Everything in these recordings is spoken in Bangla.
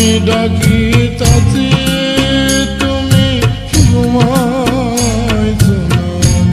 আমি ডাকি তাতে তুমি ঘুমাইছো নাকি?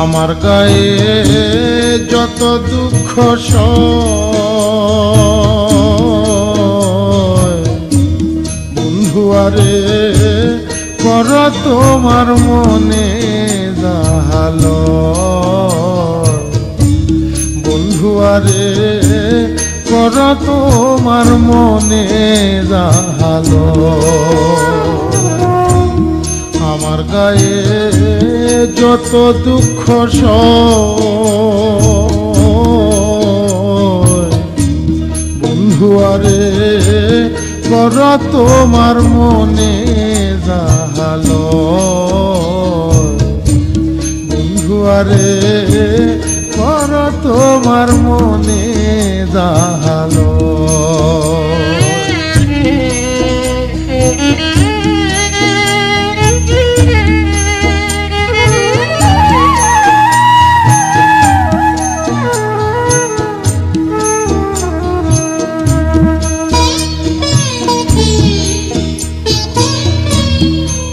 আমার গায়ে যত দুঃখ বন্ধু আরে কর তোমার মনে জাহালো, বন্ধু আরে কর তোমার মনে জাহালো আমার গায়ে যত দুঃখ সয় বন্ধু আরে কর তোমার মনে জাহালো বন্ধু আরে কর তোমার মনে জাহালো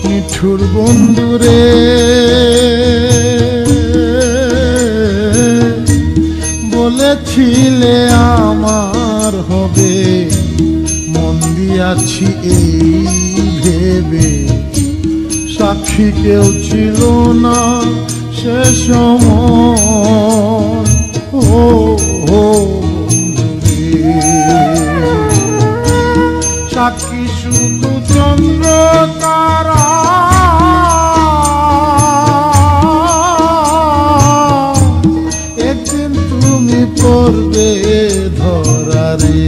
নিঠুর বন্ধুরে বলেছিলে আমার হবে মন দিয়াছি এই ভেবে সাক্ষী কেউ ছিল না সে সময় ও বন্ধুরে সাক্ষী শুধু চন্দ্র তারা একদিন তুমি পড়বে ধরারে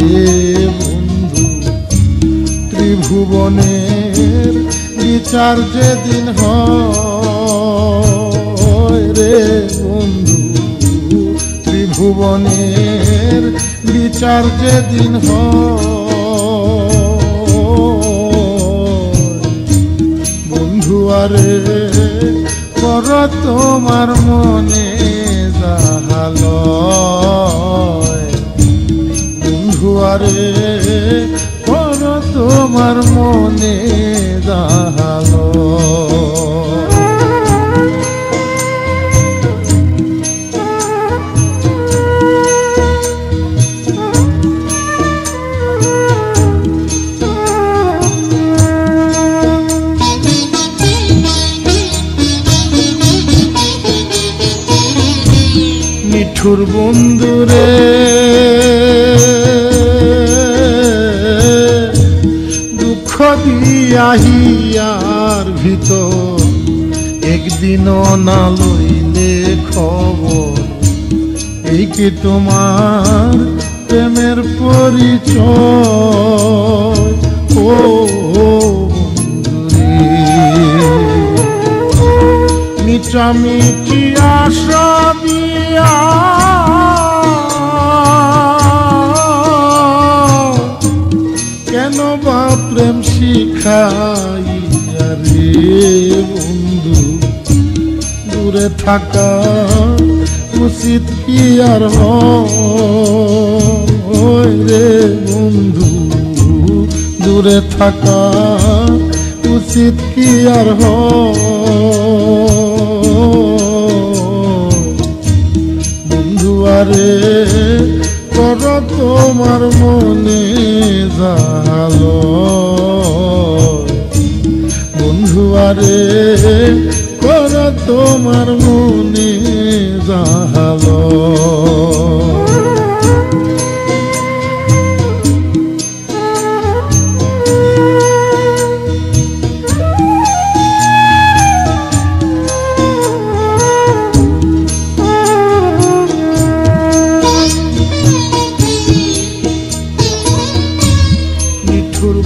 বন্ধু ত্রিভুবনের বিচার যেদিন হয় রে বন্ধু ত্রিভুবনের বিচার যেদিন হয় বন্ধু আরে কর তোমার মনে জাহালো বন্ধু আরে কর তোমার মনে জাহালো নিঠুর বন্ধুরে দুঃখ দিয়াহিয়ার ভিতর একদিনও না লইলে খবর এই কি তোমার প্রেমের পরিচয় ও বন্ধুরে মিটামিটি আশা দিয়া কেন বা প্রেম শিখাইয়া রে বন্ধু দূরে থাকা উচিত কি আর হয় রে বন্ধু দূরে থাকা উচিত কি আর বন্ধু আরে কর তোমার মনে জাহালো বন্ধু আরে কর তোমার মনে জাহালো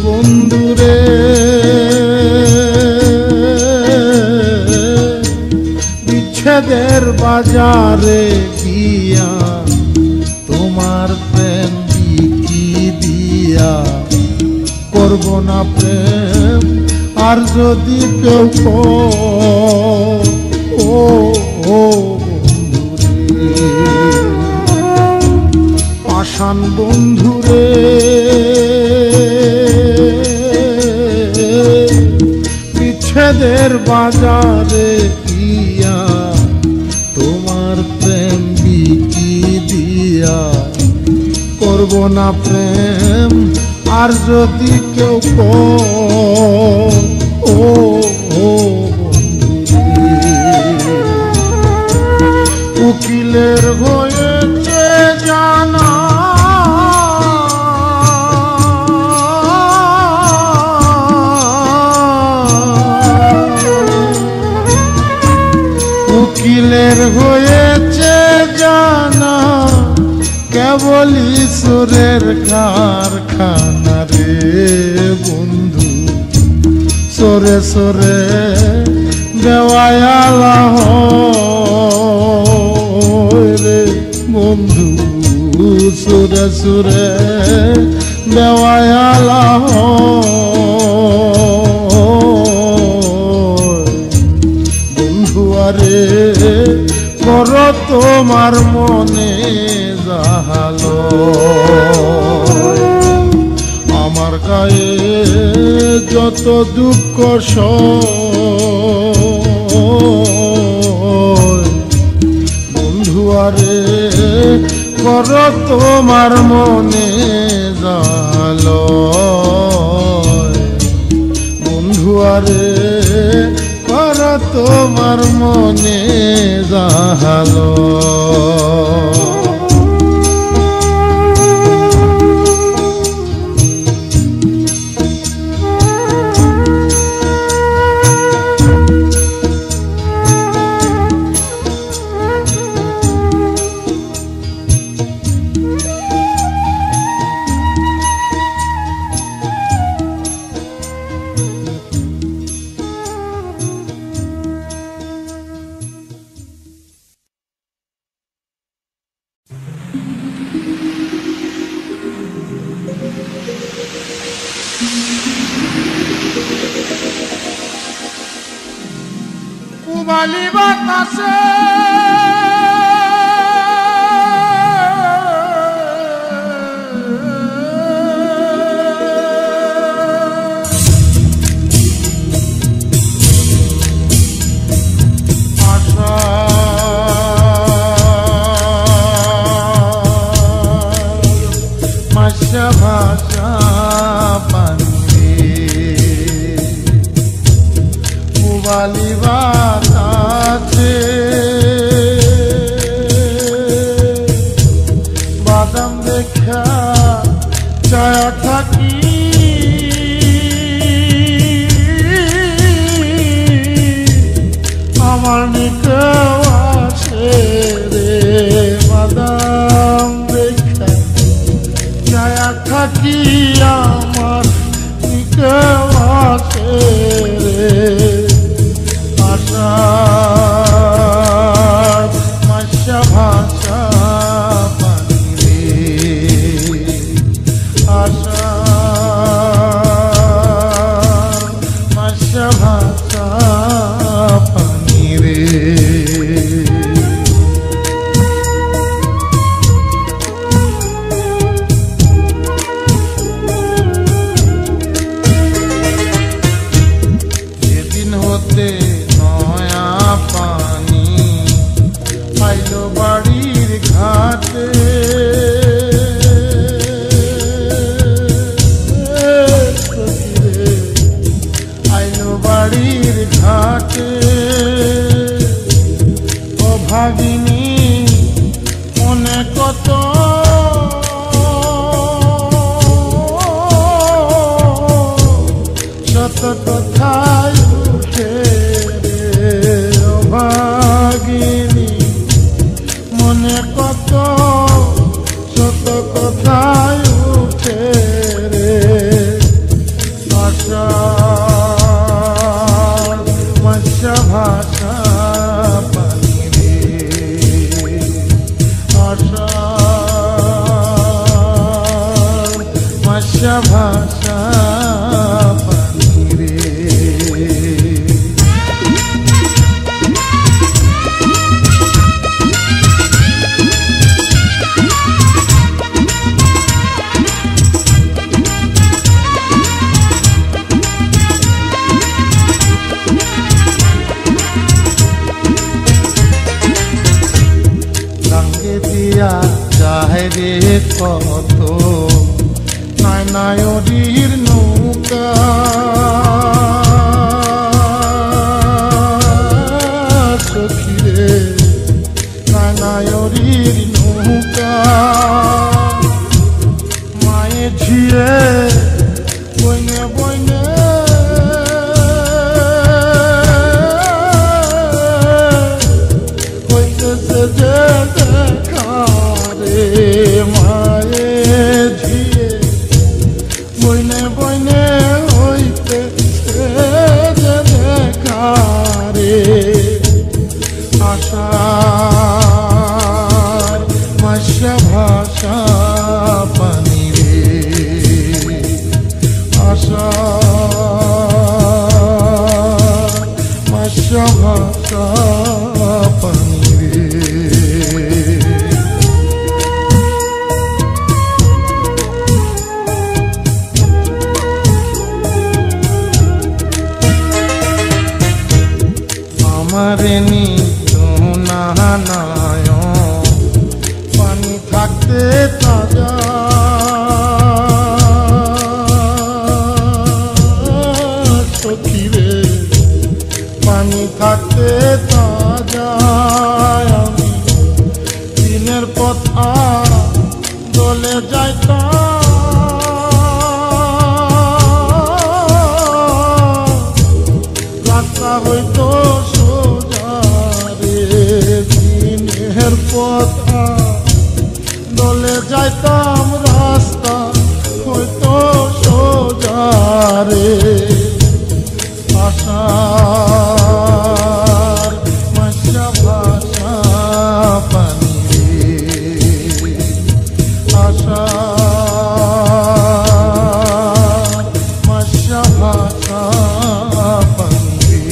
বন্ধুরে বিচ্ছেদের বাজারে দিয়া তোমার প্রেম বিকি দিয়া করব না প্রেম আর যদি কেউ ও বন্ধুরে পাষাণ বন্ধুরে বিচ্ছেদের বাজারে দিয়া তোমার প্রেম বিকি দিয়া করব না প্রেম আর যদি কেউ ও উকিলের হয়েছে জানা কলি সুরের কারখানা রে বন্ধু সরে সরে দেওয়ালা রে বন্ধু সুরে সুরে দেওয়ালা বন্ধু আরে কর তোমার মনে জাহালো আমার গায়ে যত দুঃখ বন্ধু আরে কর তোমার মনে জাহালো বন্ধু আরে কর তোমার মনে জাহালো কুমালি বাতাসে ভাষা ভাষা পানি পুবালি বাতাসে বাদাম দেখা ছায়া থাকি আমার নিকেও আসে রে বাদাম দেখা ছায়া থাকি আমার নিকেও আসে রে আশার মাসা ভাষা পানি রে আশার মাসা ভাষা পানি রে সেদিন হতে নয়া পানি আইলো বাড়ির ঘাটে আইলো বাড়ির ঘাটে ও ভাগিনী মনে কত শত কথায় উঠে রে ও ভাগিনী মনে কত শত কথায় উঠে রে আশার মাসা ভাষা পানি রে আশার মাসা ভাষা পানি রে রঙে দিয়া যায় রে কত নায়নায়রির নৌকা সখী রে নায়নায়রির নৌকা মায়ে ঝিয়ে বইনে বইনে হইতেছে যে দেখা রে মা ভাষা পানি রে। আমারে নিয় পানি থাকতে তাজা সখী রে, পানি থাকতে তাজা আমি দিনের পথা দলে যাইতাম, রাস্তা হইতো সোজা রে, দিনের পথা দলে যাইতাম, রাস্তা হইতো সোজা রে। আশার মাঝা ভাষা পানি রে, আশার মাঝা ভাষা পানি রে।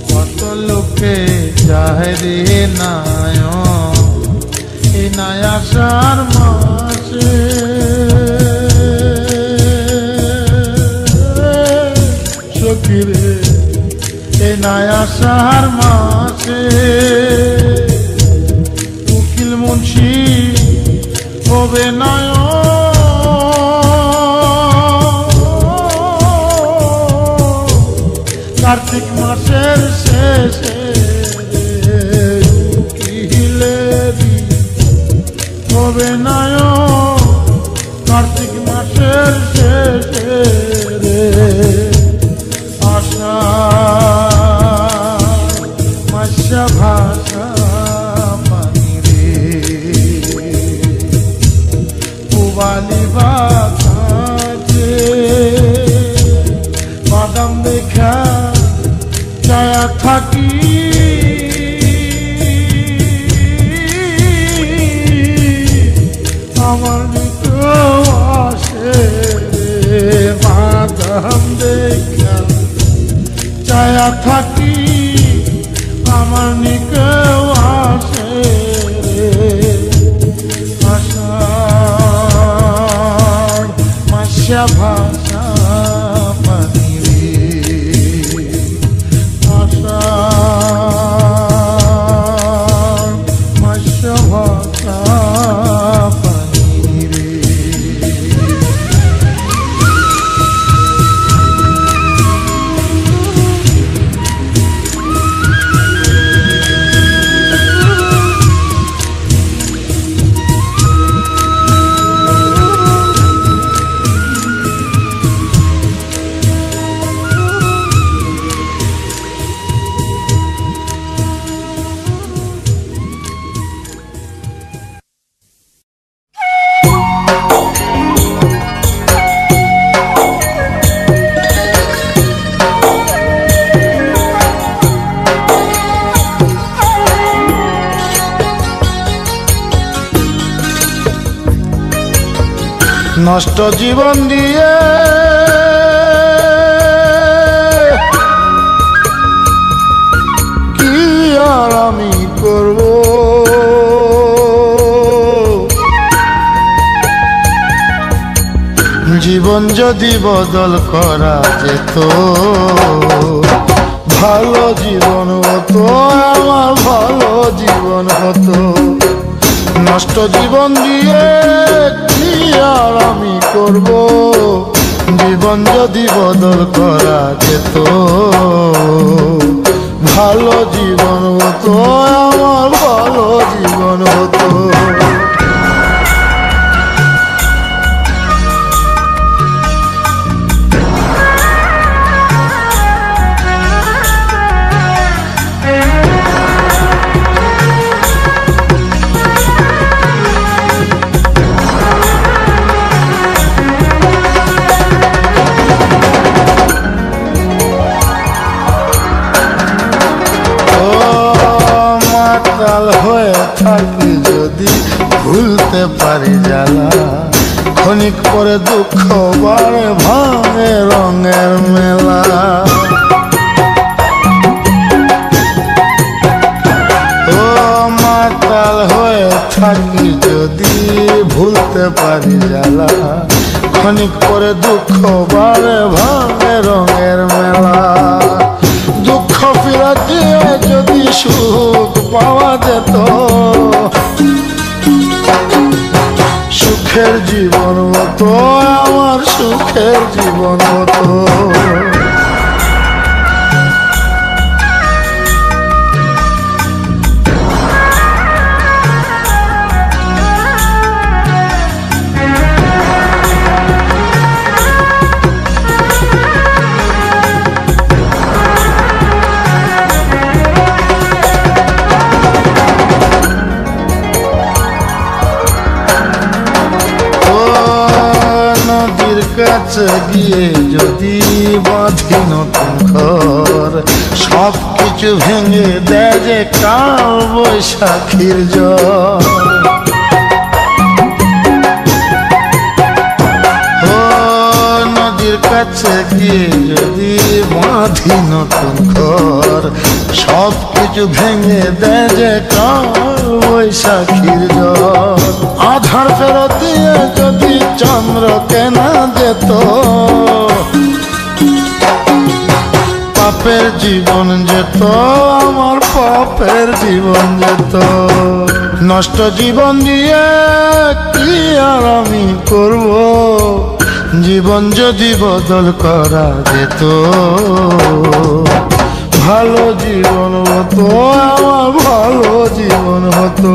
কত লোকে যায় রে নায় এই নাই আসার মাসে, সখী রে এই নাই আসার মাসে, উকিল মুন্সি হবে নায় কার্তিক মাসের শেষে, উকিলেরি হবে নায় কার্তিক মাসের শেষে রে। আশা মাসা ভাষা পানি রে, পুবালি বাতাসে বাদাম দেখা ছায়া থাকি, আমার নিকেও আসে রে, বাদাম দেখা ছায়া থাকি, আমার নিকেও আসে রে। আশা মাসা ভাষা পানি রে, আশা মাসা ভাষা পানি রে। নষ্ট জীবন দিয়ে কি আর আমি করব, জীবন যদি বদল করা যেত, ভালো জীবন হতো, আমার ভালো জীবন হতো। নষ্ট জীবন দিয়ে কি আর আমি করব, জীবন যদি বদল করা যেত, ভালো জীবন হতো, আমার ভালো জীবন হতো। মাতাল হয়ে থাকি যদি ভুলতে পারি জ্বালা, ক্ষণিক পরে দুঃখ বাড়ে ভাঙে রঙের মেলা। ও মাতাল হয়ে থাকি যদি ভুলতে পারি জ্বালা, ক্ষণিক পরে দুঃখ বাড়ে ভাঙে রঙের মেলা। দুঃখ ফিরে দিয়ে যদি সুখ পাওয়া যেত, সুখের জীবন হতো আমার, সুখের জীবন হতো। কাছে গিয়ে যদি বাঁধি নতুন ঘর, সব কিছু ভেঙে দেয় যে কাল বৈশাখীর জ্বর। ও নদীর কাছে গিয়ে যদি বাঁধি নতুন ঘর, সব কিছু ভেঙে দেয় যে কাল বৈশাখীর জ্বর। আধার ফেরত দিয়ে যদি চন্দ্র কেনা যেত, পাপের জীবন যেত আমার, পাপের জীবন যেত। নষ্ট জীবন দিয়ে কি আর আমি করব, জীবন যদি বদল করা যেত, ভালো জীবন হতো আমার, ভালো জীবন হতো,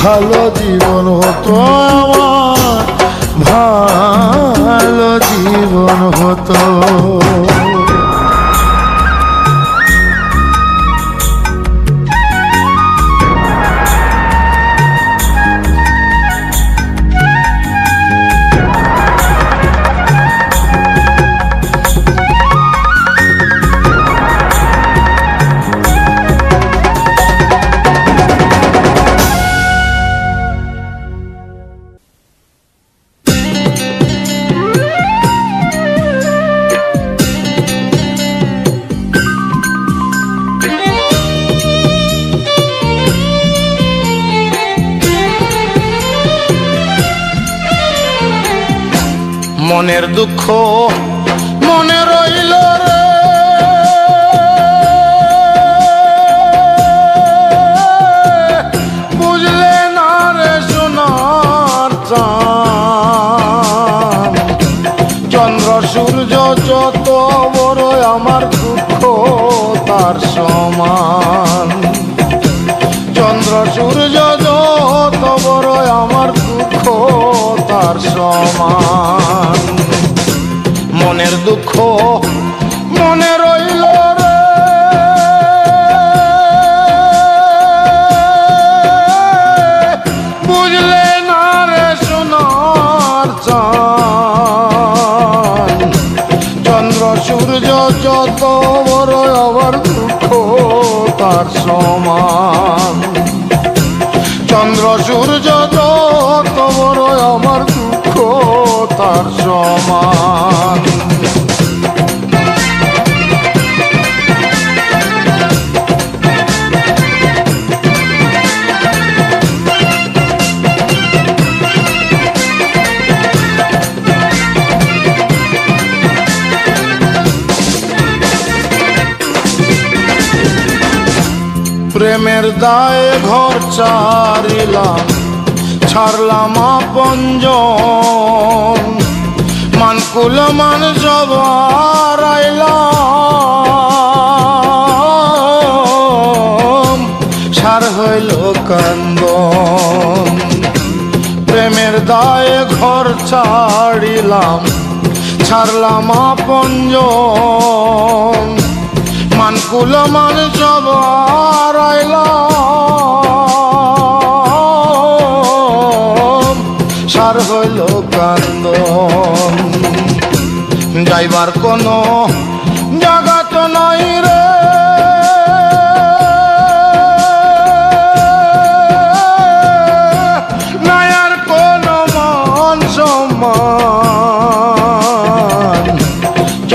ভালো জীবন হতো আমার, ভালো জীবন হতো। মনের দুঃখ মনে রইল রে, বুঝলে না রে সোনার চাঁদ। চন্দ্র সূর্য যত বড় আমার দুঃখ তার সমান। চন্দ্র সূর্য যত বড় আমার দুঃখ তার সমান। মনের দুঃখ মনে রইল রে, বুঝলে না রে সোনার চাঁদ। চন্দ্র সূর্য যত বড় আমার দুঃখ তার সমান। চন্দ্র সূর্য যত বড় আমার দুঃখ তার সমান। প্রেমের দায়ে ঘর ছাড়িলাম, ছাড়লাম আপনজন। মানকুল মান সব হারাইলাম, সার হইল কান্দন। প্রেমের দায়ে ঘর ছাড়িলাম, ছাড়লাম আপনজন। মানকুল মান সব হারাইলাম, সার হইল কান্দন। যাইবার কোনো জায়গা তো নাই রে,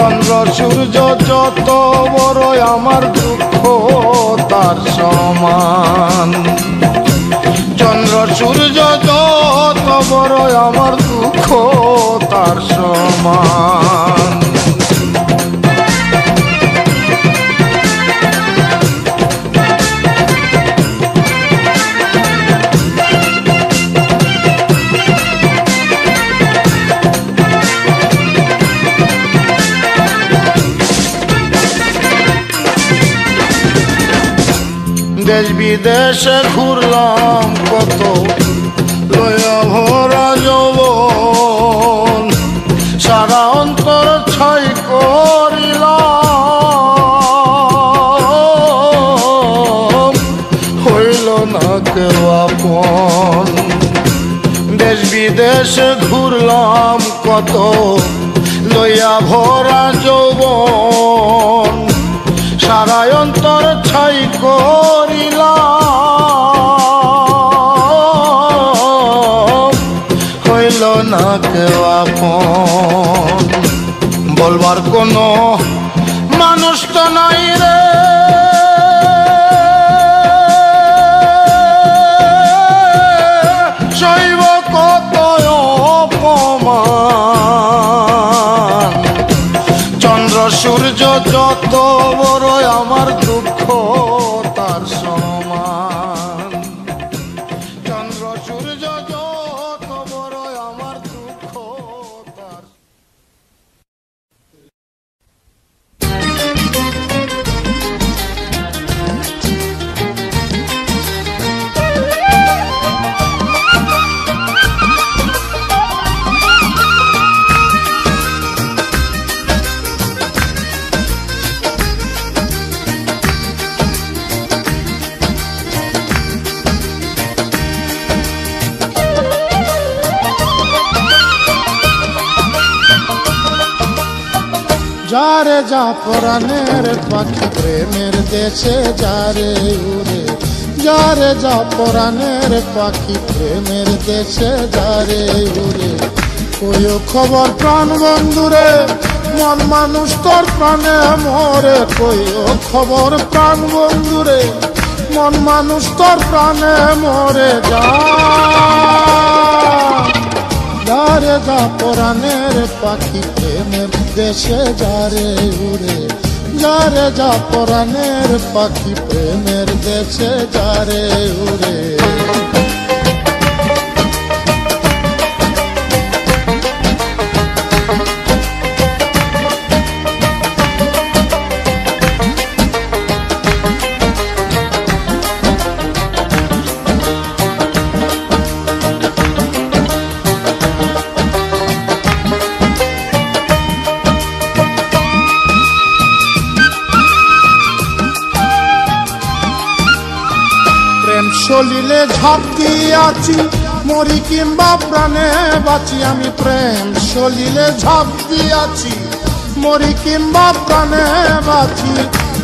চন্দ্র সূর্য যত বড় আমার দুঃখ তার সমান। চন্দ্র সূর্য যত বড় আমার দুঃখ তার সমান। দেশ বিদেশে ঘুরলাম কত লয়া ভরা যৌবন, সারা অন্তর ছাই করিলাম, হইল না কেউ আপন। দেশ বিদেশে ঘুরলাম কত লয়া ভরা যৌবন, সারা অন্তর ছাই করিলাম, হইল না কেউ আপন। বলবার কোনো মানুষ তো নাই রে, সইব কত অপমান। চন্দ্র সূর্য যত বড় আমার দুঃখ তার সমান। চন্দ্র সূর্য যত বড় আমার দুঃখ তার। যারে যা পরাণের পাখি প্রেমের দেশে যারে উড়ে, যারে যা পরাণের পাখি প্রেমের দেশে যারে উড়ে। কইও খবর প্রাণ বন্ধুরে, মন মানুষ তোর প্রাণে মরে। কইও খবর প্রাণ বন্ধুরে, মন মানুষ তোর প্রাণে মরে। যারে যা পরাণের পাখি প্রেমের দেশে যারে উড়ে, যারে যা পরাণের পাখি প্রেমের দেশে যারে উড়ে। চলিলে ঝাঁপ দিয়াছি মরি কিংবা প্রাণে বাঁচি, আমি প্রেম চলিলে ঝাঁপ দিয়াছি মরি কিংবা প্রাণে বাঁচি।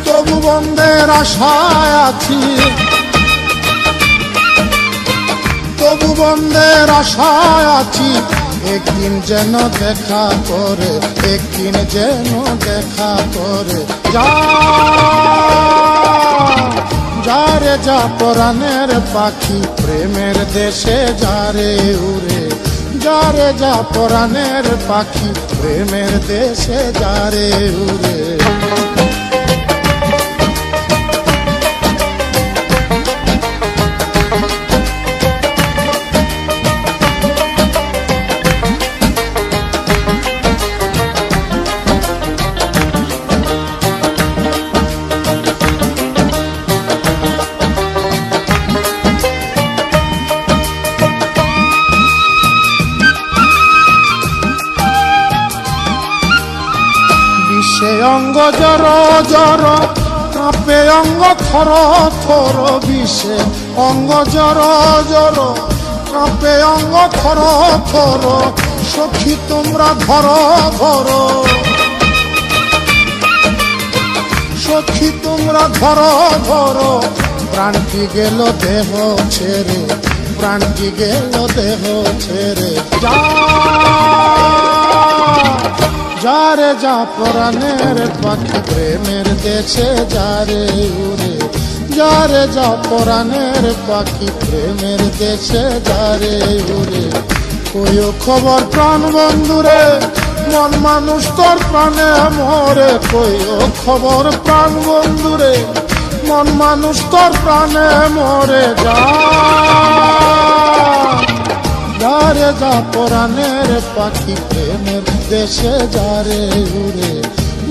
তবু বন্ধের আশায় আছি, তবু বন্ধের আশায় আছি। একদিন যেন দেখা করে, একদিন যেন দেখা করে। যারে যা পরাণের পাখি প্রেমের দেশে যারে উড়ে, যারে যা পরাণের পাখি প্রেমের দেশে যারে উড়ে। অঙ্গ জর জর কাঁপে অঙ্গ থর থর, বিষে অঙ্গ জর জর কাঁপে অঙ্গ থর থর। সখী তোমরা ধর ধর, সখী তোমরা ধর ধর। প্রাণটি গেল দেহ ছেড়ে, প্রাণটি গেল দেহ ছেড়ে। যারে যা পরাণের পাখি প্রেমের দেশে যারে উড়ে, যারে যা পরাণের পাখি প্রেমের দেশে যারে উড়ে। কইও খবর প্রাণ বন্ধুরে, মন মানুষ তোর প্রাণে মরে। কইও খবর প্রাণ বন্ধুরে, মন মানুষ তোর প্রাণে মরে। যারে যা পরাণের পাখি প্রেমের দেশে যারে উড়ে,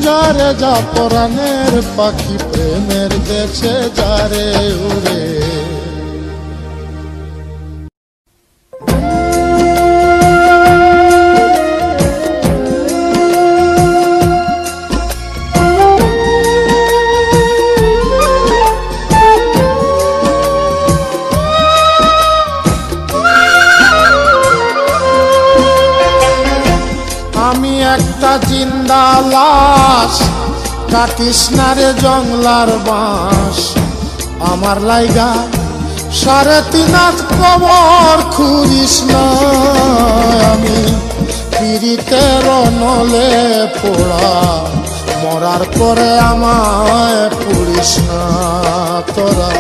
যারে যা পরাণের পাখি প্রেমের দেশে যারে উড়ে। একটা জিন্দা লাশ, কাটিস না রে জংলার বাঁশ। আমার লাইগা 3.5 হাত কবর খুঁড়িস না। আমি পীড়িতের নলে পোড়া, মরার পরে আমায় পুড়িস না। তোরা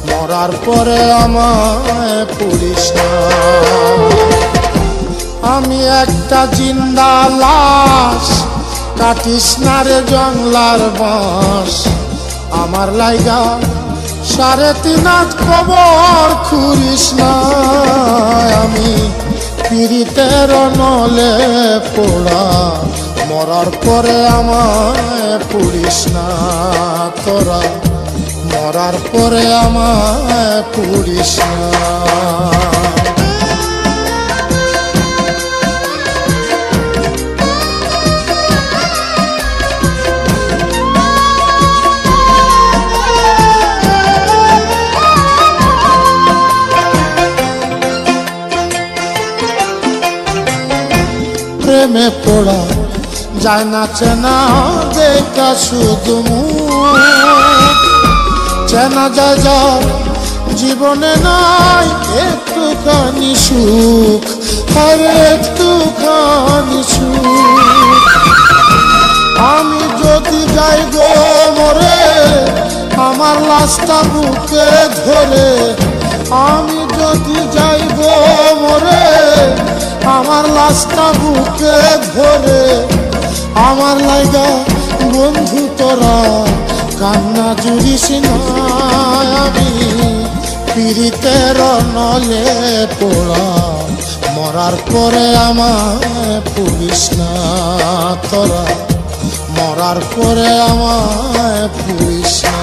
মরার পরে আমায় পুড়িস না। আমি একটা জিন্দা লাশ, কাটিস না রে জংলার বাঁশ। আমার লাইগা 3.5 হাত কবর খুঁড়িস না। আমি পীড়িতের নলে পোড়া, মরার পরে আমায় পুড়িস না। তোরা মরার পরে আমায় পুড়িস না। প্রেমে পড়া যায় না চেনা দেখা শুধু মুখ। চেনা যায় যার জীবনে নাই একটুখানি সুখ, আর একটুখানি সুখ। আমি যদি যাই গো মরে, আমার লাশটা বুকে ধরে। আমি যদি যাই গো মরে, আমার লাশটা বুকে ধরে। আমার লাইগা বন্ধু তোরা কান্না জুড়িস না। আমি পীড়িতের নলে পোড়া, মরার পরে আমায় পুড়িস না। তোরা মরার পরে আমায় পুড়িস না।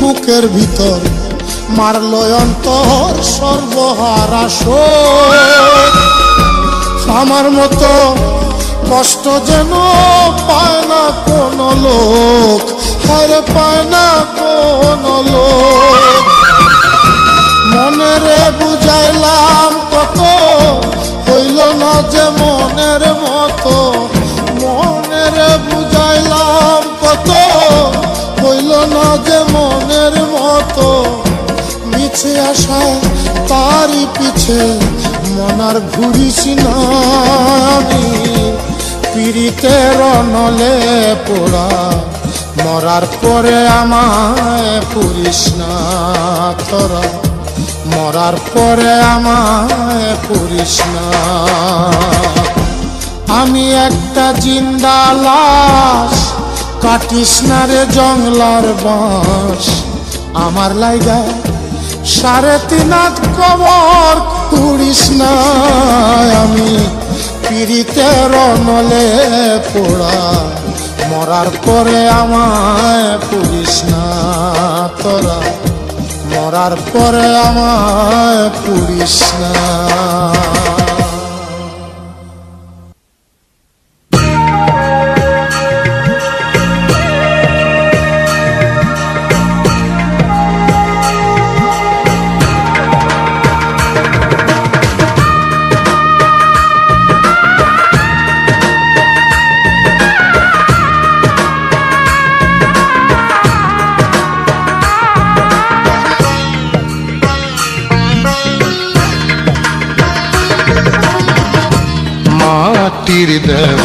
বুকের ভিতর মারলো অন্তর সর্বহারা শোক। আমার মতো কষ্ট যেন পায় না কোনো লোক, আরে পায় না কোনো লোক। মনেরে বুঝাইলাম কত, হইল না যে মনের মতো। মনেরে বুঝাইলাম কত, হইল না যে মনের মতো। মিছে আসা তারই পিছে মনার ঘুরিস না। আমি পীড়িতের নলে পোড়া, মরার পরে আমায় পুড়িস না। তোরা মরার পরে আমায় পুড়িস না। আমি একটা জিন্দা লাশ, কাটিস না রে জংলার বাঁশ। আমার লাইগা 3.5 হাত কবর খুঁড়িস না। আমি পীড়িতের নলে পোড়া, মরার পরে আমায় পুড়িস না। তোরা মরার পরে আমায় পুড়িস না। মাটির দেহ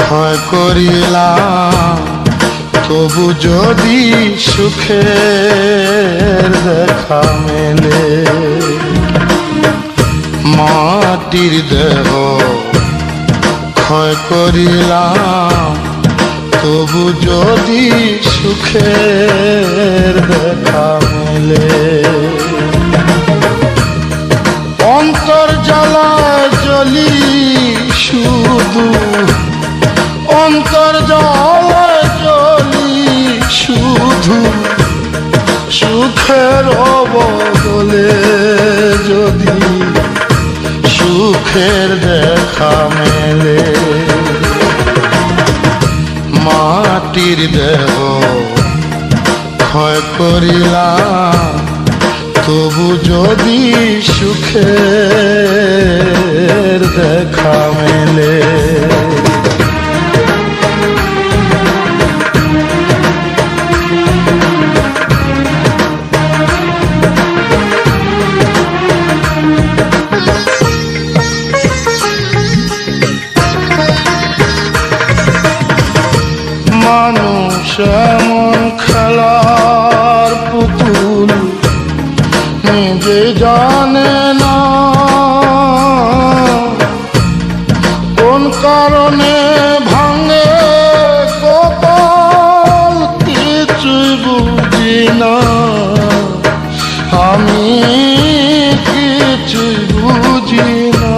ক্ষয় করিলাম, তবু যদি সুখের দেখা মেলে। মাটির দেহ ক্ষয় করিলাম, তবু যদি সুখের দেখা মেলে। অন্তর জ্বালায় জ্বলি শুধু, অন্তর জ্বালায় জ্বলি শুধু, সুখের বদলে যদি সুখের দেখা মেলে। মাটির দেহ ক্ষয় করিলাম, তবু যদি সুখের দেখা মেলে। মানুষ এমন খেলার পুতুল, নিজে জানে না কোন কারণে ভাঙে কপাল, কিছুই বুঝি না আমি, কিছুই বুঝি না।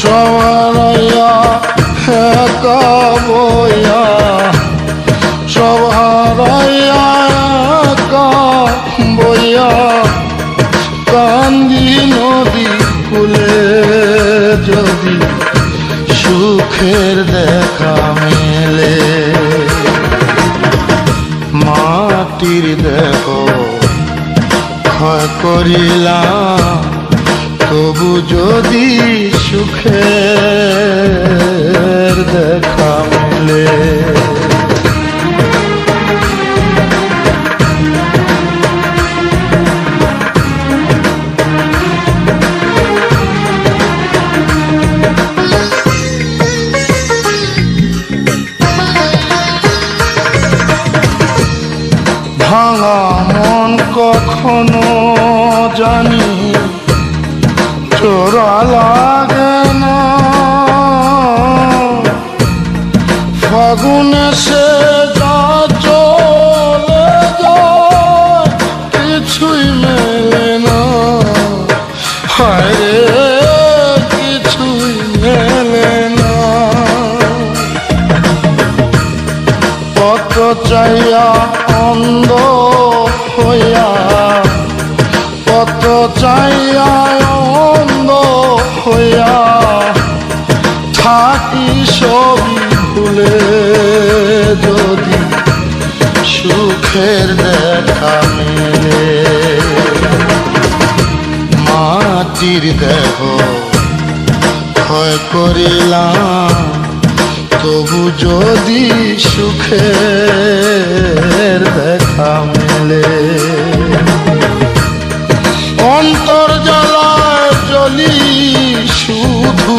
সবার একা বইয়া, সবার একা বইয়া কান্দি নদী কূলে, যদি সুখের দেখা মেলে। মাটির দেহ ক্ষয় করিলাম, তবু যদি সুখের দেখা মেলে। ভাঙা মন কখনো জানি জোড়া লাগে না, ফাগুনে সে যা চলে যায় কিছুই মেলে না। হায় রে কিছুই মেলে না। পত্র চাইয়া অন্ধ হইয়া, পত্র চাইয়া অন্ধ হইয়া থাকি সবই ভুলে, যদি সুখের দেখা মেলে। মাটির দেহ ক্ষয় করিলাম, তবু যদি সুখের দেখা মেলে। অন্তর জ্বালায় জ্বলি শুধু,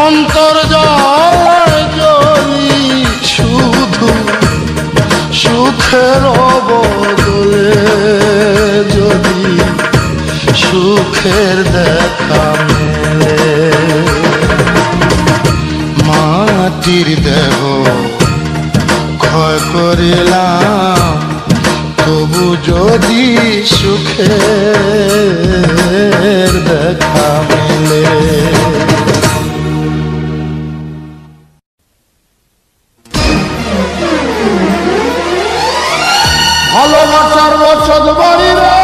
অন্তর জ্বালায় জ্বলি শুধু, সুখের বদলে যদি সুখের দেখা মেলে। মাটির দেহ ক্ষয় করিলাম, তবু যদি সুখের দেখা মেলে। ভালোবাসার বছর বাড়ি রে,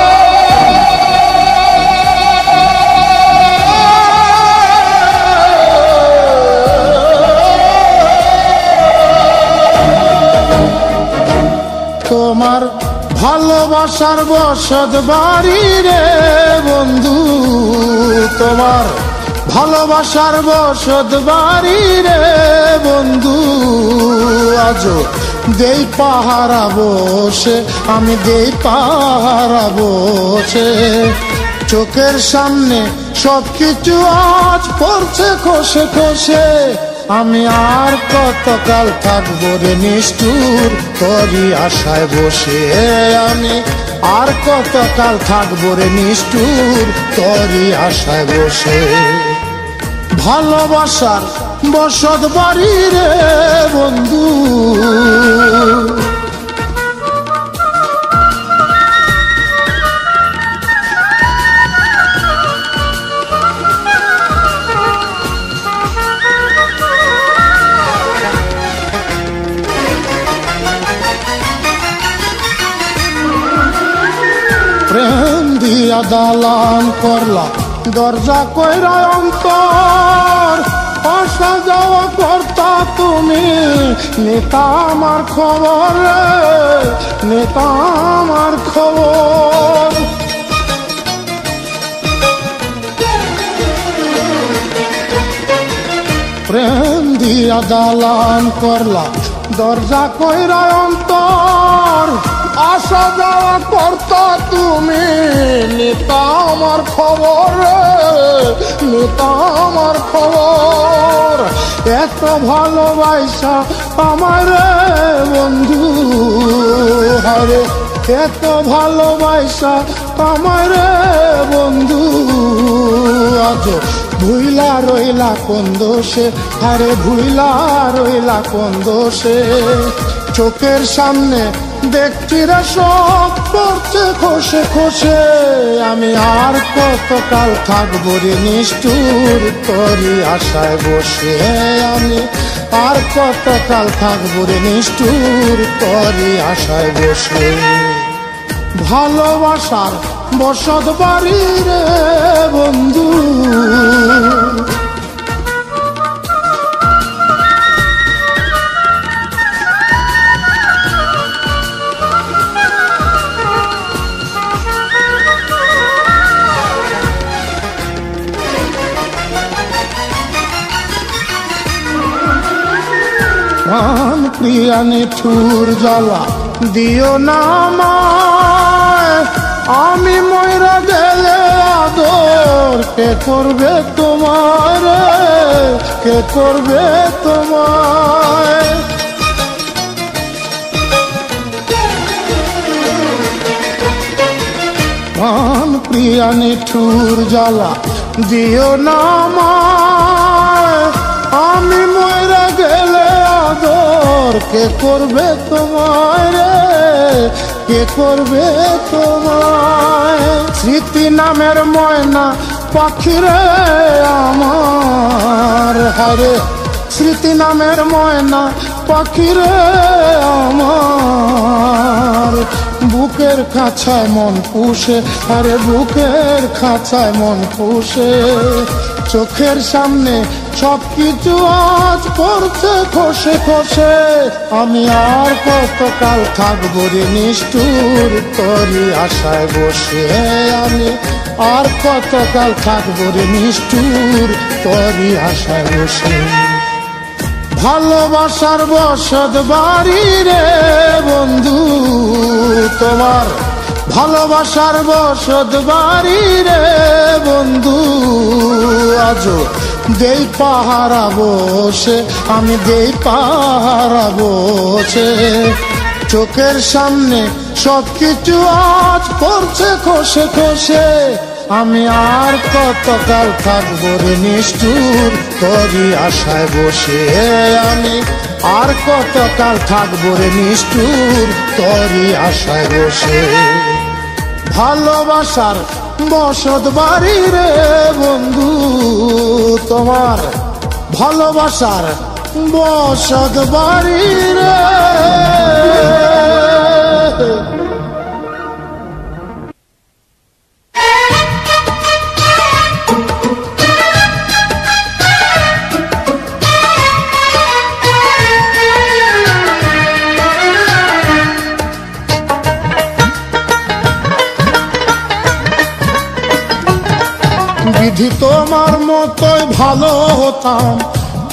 তোমার ভালোবাসার বসত বাড়ি রে বন্ধু, তোমার ভালোবাসার বসত বাড়ি রে বন্ধু। আজও দেই পাহারা বসে, আমি দেই পাহারা বসে, চোখের সামনে সবকিছু আজ পড়ছে খসে খসে। আমি আর কতকাল থাকবো রে নিষ্ঠুর তোরই আশায় বসে। আমি আর কতকাল থাকবো রে নিষ্ঠুর তোরই আশায় বসে। ভালোবাসার বসত বাড়ি রে বন্ধু, প্রেম দিয়া দালান করলা দরজা কইরা অন্তর। আসা যাওয়া করতা তুমি নেতা আমার খবর, নেতা আমার খবর। প্রেম দিয়া দালান করলা দরজা কইরা অন্তর। আসা যাওয়া করতা তুমি নেতা আমার খবর, নেতা আমার খবর। এত ভালোবাসা আমার বন্ধু হারে, এত ভালোবাসা আমার বন্ধু আজ ভুইলা রইলা কোন দোষে, আরে ভুইলা রইলা কোন দোষে। চোখের সামনে দেখছি রে সব পড়ছে খসে খসে। আমি আর কতকাল থাকবো রে নিষ্ঠুর তোরই আশায় বসে। আমি আর কতকাল থাকবো রে নিষ্ঠুর তোরই আশায় বসে। ভালোবাসার বসত বাড়ি রে বন্ধু, প্রাণ প্রিয়া নিঠুর জ্বালা দিও না আমায়। আমি ময়রা গেলে আদর কে করবে তোমার, কে করবে তোমায়। প্রাণ প্রিয়া নিঠুর জ্বালা দিও না আমায়। আমি ময়রা গেলে আদর কে করবে তোমায়, কে করবে তোমায়। স্মৃতি নামের ময়না পাখি রে আমার, হারে স্মৃতি নামের ময়না পাখি রে আমার। বুকের খাঁচায় মন পুষে, আরে বুকের খাঁচায় মন পুষে। চোখের সামনে সবকিছু আজ পড়ছে খসে খসে। আমি আর কতকাল থাকবো রে নিষ্ঠুর তোরই আশায় বসে। আমি আর কতকাল থাকবো রে নিষ্ঠুর তোরই আশায় বসে। ভালোবাসার বসত বাড়ি রে বন্ধু তোমার, ভালোবাসার বসত বাড়ি রে বন্ধু আজ দেই পাহারা বসে। আমি দেই পাহারা বসে। চোখের সামনে সবকিছু আজ পড়ছে খসে খসে। আমি আর কতকাল থাকবো রে নিষ্ঠুর তোরই আশায় বসে। আমি আর কতকাল থাকবো রে নিষ্ঠুর তোরই আশায় বসে। ভালোবাসার বসত বাড়ি রে বন্ধু তোমার, ভালোবাসার বসত বাড়ি রে। বিধি তোমার মতোই ভালো হতাম,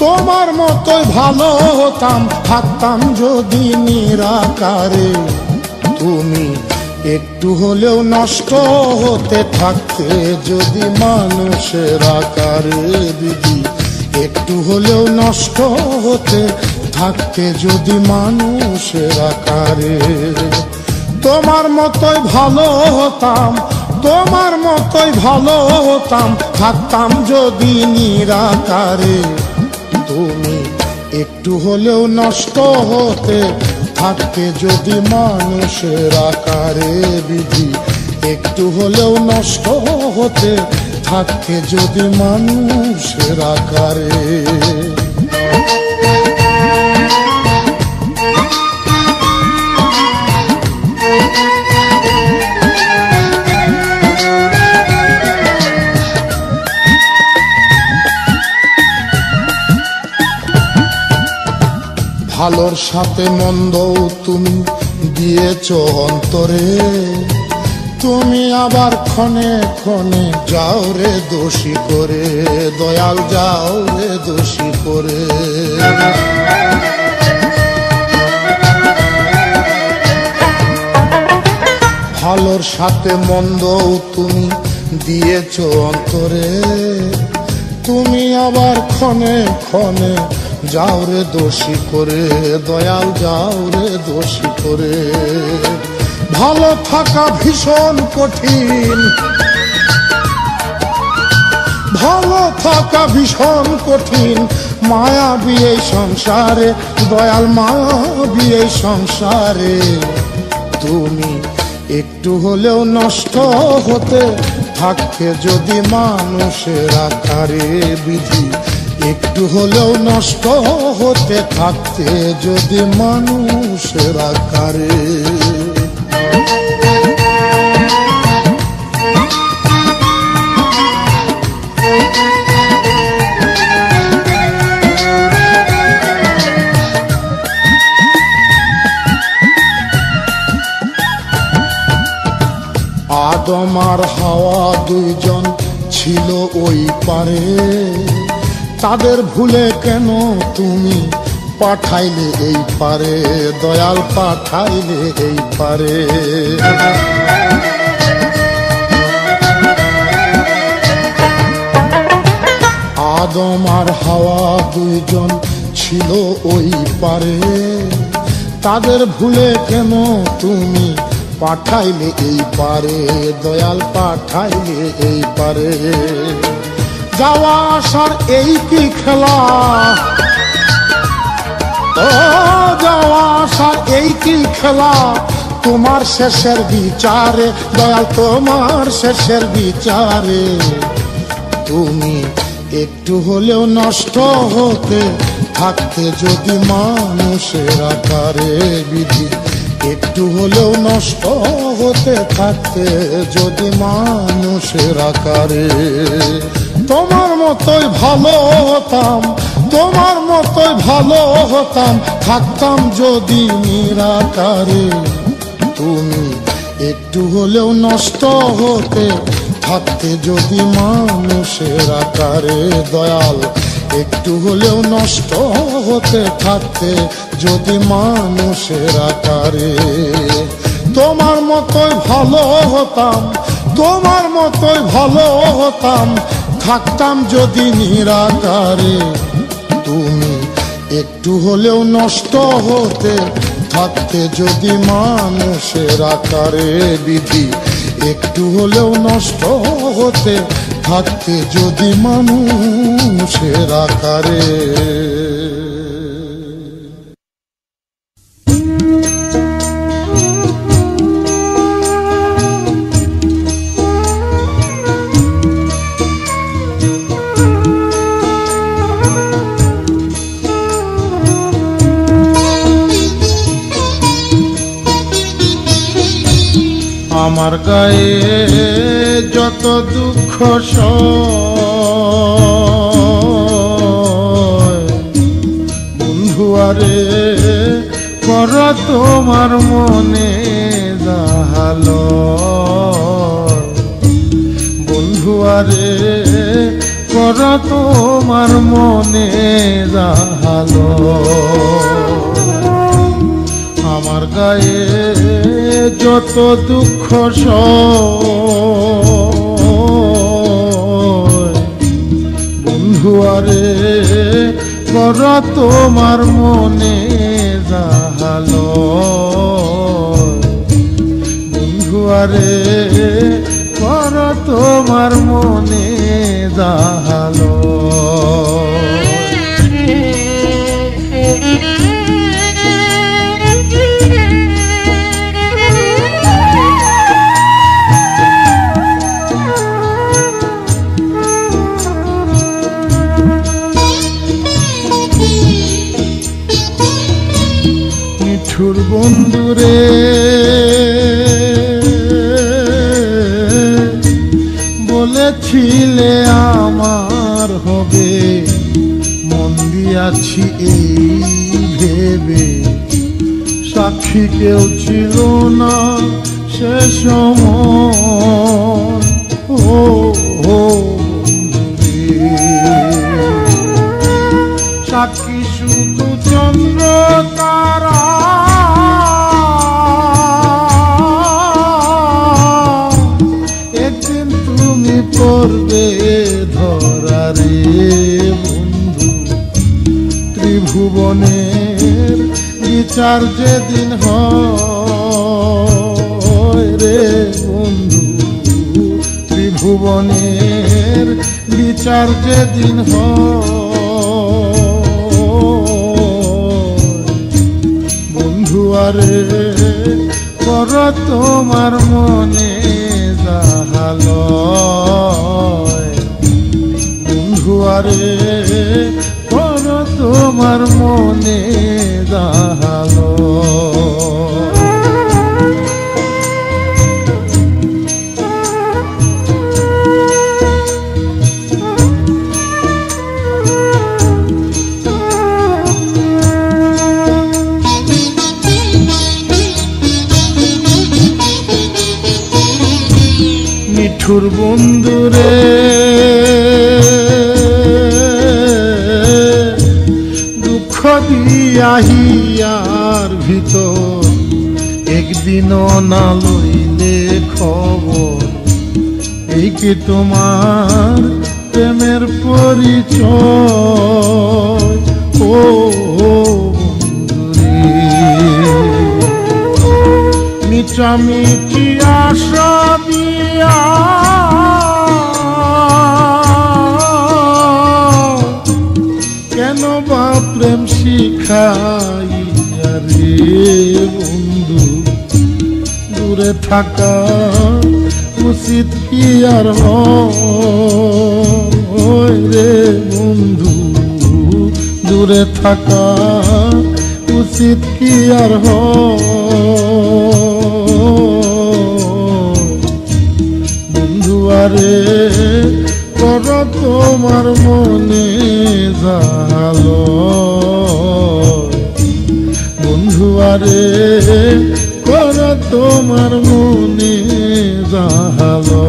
তোমার মতোই ভালো হতাম, থাকতাম যদি নিরাকারে। তুমি একটু হলেও নষ্ট হতে থাকতে যদি মানুষের আকারে বিধি, একটু হলেও নষ্ট হতে থাকতে যদি মানুষের আকারে। তোমার মতোই ভালো হতাম, তোমার মতোই ভালো হতাম, থাকতাম যদি নিরাকারে। তুমি একটু হলেও নষ্ট হতে থাকতে যদি মানুষের আকারে বিধি, একটু হলেও নষ্ট হতে থাকতে যদি মানুষের আকারে। ভালোর সাথে মন্দ তুমি দিয়েছ অন্তরে, তুমি আবার ক্ষণে ক্ষণে যাও রে দোষী করে, দয়াল যাও রে দোষী করে। ভালোর সাথে মন্দ তুমি দিয়েছ অন্তরে, তুমি আবার ক্ষণে ক্ষণে যাও রে দোষী করে, দয়াল যাও রে দোষী করে। ভালো থাকা ভীষণ কঠিন, ভালো থাকা ভীষণ কঠিন, মায়াবী এই সংসারে, দয়াল মায়াবী এই সংসারে। তুমি একটু হলেও নষ্ট হতে থাকতে যদি মানুষের আকারে বিধি, একটু হলেও নষ্ট হতে থাকতে যদি মানুষের আকারে। আদম আর হাওয়া দুইজন ছিল ওই পারে, তাদের ভুলে কেন তুমি পাঠাইলে এই পারে, দয়াল পাঠাইলে এই পারে। আদম আর হাওয়া দুইজন ছিল ওই পারে, তাদের ভুলে কেন তুমি পাঠাইলে এই পারে, দয়াল পাঠাইলে এই পারে। যাওয়া আসার এই কি খেলা, ও যাওয়া আসার এই কি খেলা, তোমার শেষের বিচারে, দয়াল তোমার শেষের বিচারে। তুমি একটু হলেও নষ্ট হতে থাকতে যদি মানুষের আকারে বিধি, একটু হলেও নষ্ট হতে থাকতে যদি মানুষের আকারে। তোমার মতোই ভালো হতাম, তোমার মতোই ভালো হতাম, থাকতাম যদি নিরাকারে। তুমি একটু হলেও নষ্ট হতে থাকতে যদি মানুষের আকারে, দয়াল একটু হলেও নষ্ট হতে থাকতে যদি মানুষের আকারে। তোমার মতোই ভালো হতাম, তোমার মতোই ভালো হতাম, থাকতাম যদি নিরাকারে। তুমি একটু হলেও নষ্ট হতে থাকতে যদি মানুষের আকারে বিধি, একটু হলেও নষ্ট হতে থাকতে যদি মানুষের আকারে। আমার গায়ে যত দুঃখ বন্ধু আরে কর তোমার মনে জাহালো, বন্ধু আরে কর তোমার মনে জাহালো। আমার গায়ে যত দুঃখ বন্ধু আরে কর তোমার মনে জাহালো বন্ধু আরে কর তোমার মনে জাহালো নিঠুর বন্ধুরে বলেছিলে আমার হবে মন দিয়াছি এই ভেবে সাক্ষী কেউ ছিল না সে সময় ও সাক্ষী শুধু চন্দ্র তারা একদিন তুমি করবে ধরা রে বন্ধু ত্রিভুবনের বিচার যেদিন হয় রে বন্ধু ত্রিভুবনের বিচার যেদিন হয় বন্ধু আরে কর তোমার মনে জাহালো বন্ধু আরে কর তোমার মনে জাহালো নিঠুর বন্ধুরে দুঃখ দিয়া হিয়ার ভিতর একদিনও না লইলে খবর এই কি তোমার প্রেমের পরিচয় ও বন্ধুরে মিছামিছি আশা দিয়া কেন বা প্রেম শিখাইয়া রে বন্ধু দূরে থাকা উচিত কি আর হয় রে বন্ধু দূরে থাকা উচিত কি আর বন্ধু আরে কর তোমার মনে জাহালো বন্ধু আরে কর তোমার মনে জাহালো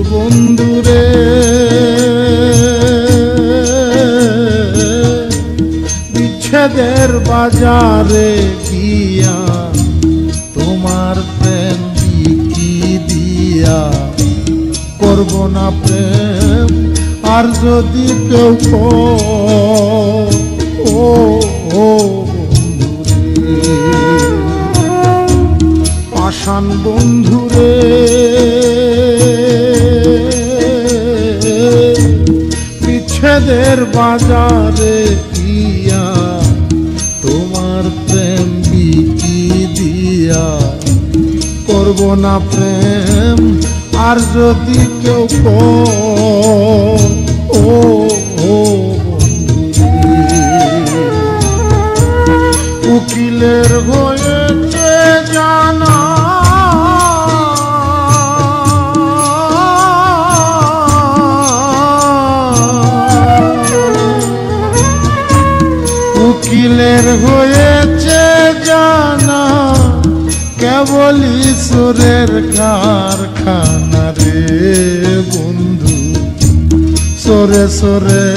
বন্ধুরে বিচ্ছেদের বাজারে গিয়া তোমার প্রেম বিকি দিয়া করব না প্রেম আর যদি কেউ ও বন্ধুরে পাষাণ বন্ধুরে বিচ্ছেদের বাজারে গিয়া তোমার প্রেম বিকি দিয়া করব না প্রেম আর যদি কেউ ও উকিলের হয়েছে জানা কেবলই সুরের কারখানা রে বন্ধু, সরে সরে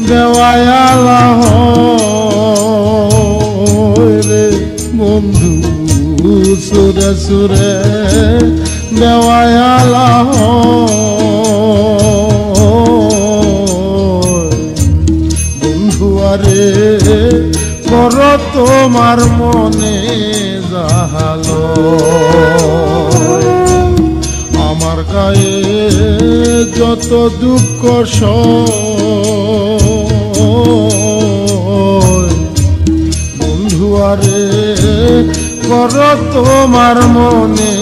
দেওয়ালা রে বন্ধু, সুরে সুরে দেওয়ালা বন্ধু আরে কর তোমার মনে জাহালো, আমার গায়ে যত দুঃখ বন্ধু আরে কর তোমার মনে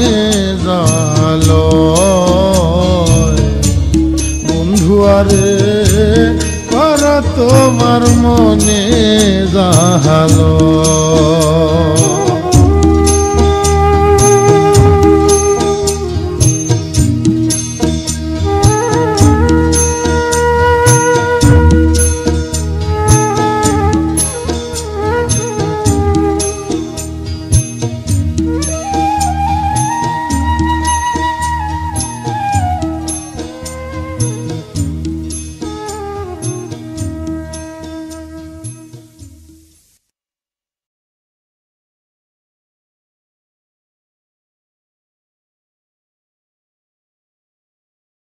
জালো, বন্ধু আরে কর তোমার মনে জাহালো।